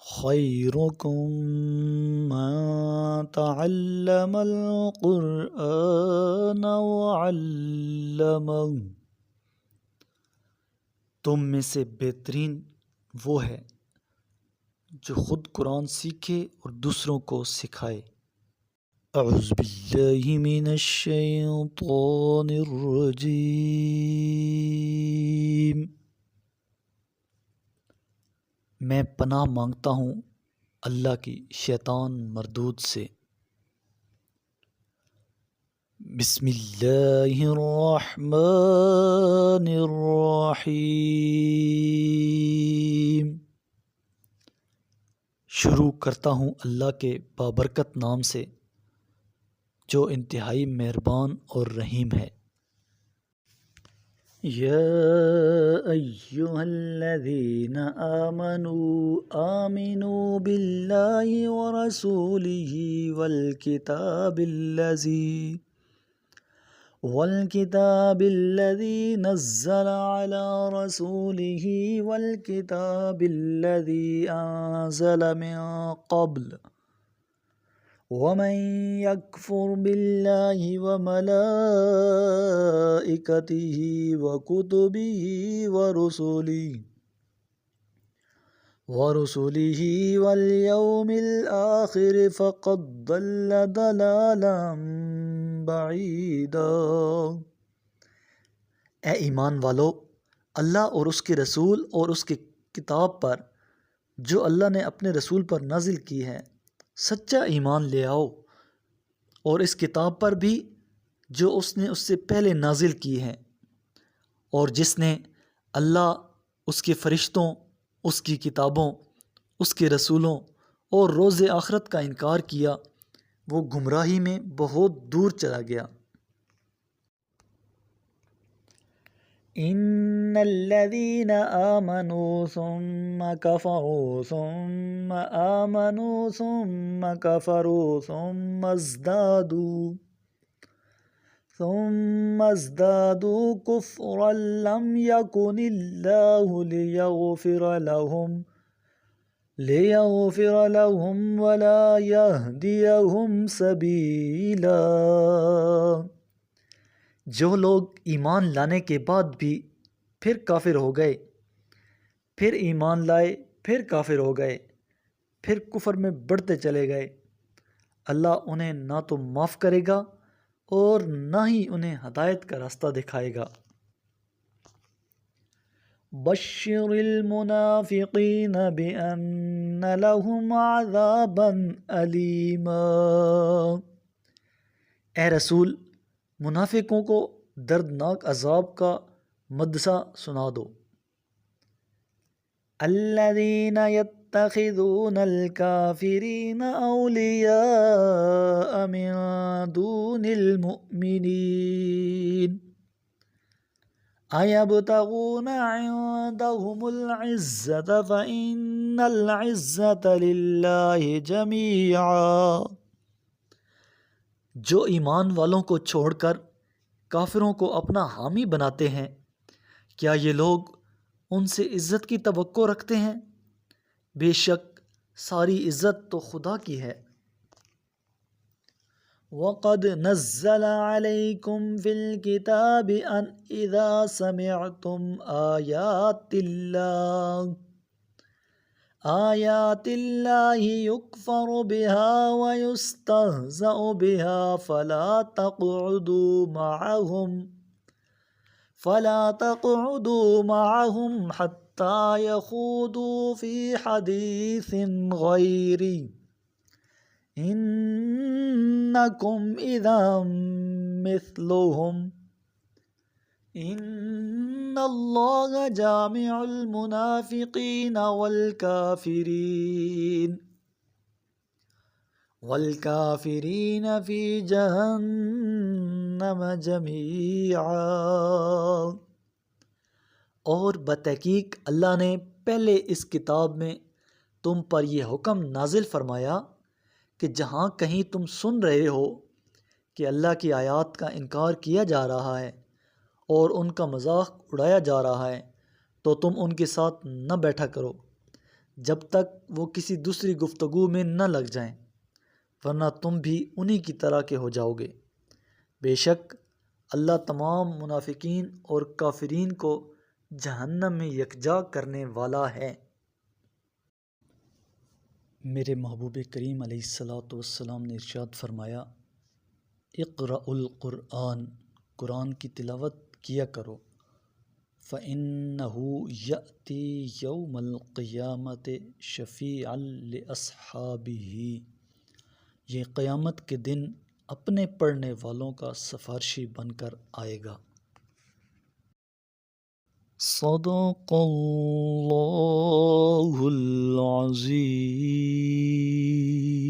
خيركم من تعلم القرآن وعلمه۔ تم میں سے بہترین وہ ہے جو خود قرآن سیکھے اور دوسروں کو سکھائے۔ اعوذ باللہ من الشیطان الرجیم۔ میں پناہ مانگتا ہوں اللہ کی شیطان مردود سے۔ بسم اللہ الرحمن الرحیم۔ شروع کرتا ہوں اللہ کے بابرکت نام سے جو انتہائی مہربان اور رحیم ہے۔ یا ایہا الذین آمنوا باللہ ورسولہ والکتاب الذی نزل علی رسولہ والکتاب الذی انزل من قبل ومن یکفر باللہ وملائکتہ وکتبہ ورسلہ والیوم الآخر فقد ضل ضلالا بعیدا۔ اے ایمان والو، اللہ اور اس کے رسول اور اس کی کتاب پر جو اللہ نے اپنے رسول پر نازل کی ہے سچا ایمان لے آؤ، اور اس کتاب پر بھی جو اس نے اس سے پہلے نازل کی ہے، اور جس نے اللہ، اس کے فرشتوں، اس کی کتابوں، اس کے رسولوں اور روز آخرت کا انکار کیا وہ گمراہی میں بہت دور چلا گیا۔ ان الذين آمنوا ثم كفروا ثم آمنوا ثم كفروا ثم ازدادوا كفرا لم يكن الله ليغفر لهم ولا يهديهم سبيلا۔ جو لوگ ایمان لانے کے بعد بھی پھر کافر ہو گئے، پھر ایمان لائے، پھر کافر ہو گئے، پھر کفر میں بڑھتے چلے گئے، اللہ انہیں نہ تو معاف کرے گا اور نہ ہی انہیں ہدایت کا راستہ دکھائے گا۔ بشر المنافقین بأن لهم عذابا علیما۔ اے رسول، منافقوں کو دردناک عذاب کا مدسہ سنا دو۔ الذین یتخذون الکافرین اولیاء من دون المؤمنین ایبتغون عندهم العزة فإن العزة للہ جمیعا۔ جو ایمان والوں کو چھوڑ کر کافروں کو اپنا حامی بناتے ہیں، کیا یہ لوگ ان سے عزت کی توقع رکھتے ہیں؟ بے شک ساری عزت تو خدا کی ہے۔ وَقَدْ نَزَّلَ عَلَيْكُمْ فِي الْكِتَابِ أَنْ إِذَا سَمِعْتُمْ آیات اللہ یکفر بها ویستہزأ بها فلا تقعدوا معهم حتى يخوضوا في حديث غيره إنكم إذا مثلهم ان اللہ جامع المنافقین والکافرین فی جہنم جمیعا۔ اور بتحقیق اللہ نے پہلے اس کتاب میں تم پر یہ حکم نازل فرمایا کہ جہاں کہیں تم سن رہے ہو کہ اللہ کی آیات کا انکار کیا جا رہا ہے اور ان کا مذاق اڑایا جا رہا ہے تو تم ان کے ساتھ نہ بیٹھا کرو، جب تک وہ کسی دوسری گفتگو میں نہ لگ جائیں، ورنہ تم بھی انہی کی طرح کے ہو جاؤ گے۔ بے شک اللہ تمام منافقین اور کافرین کو جہنم میں یکجا کرنے والا ہے۔ میرے محبوب کریم علیہ الصلاۃ والسلام نے ارشاد فرمایا، اقرأ القرآن، قرآن کی تلاوت کیا کرو، فَإِنَّهُ يَأْتِي يَوْمَ الْقِيَامَةِ شَفِيعًا لِأَصْحَابِهِ، یہ قیامت کے دن اپنے پڑھنے والوں کا سفارشی بن کر آئے گا۔ صدق اللہ العظیم۔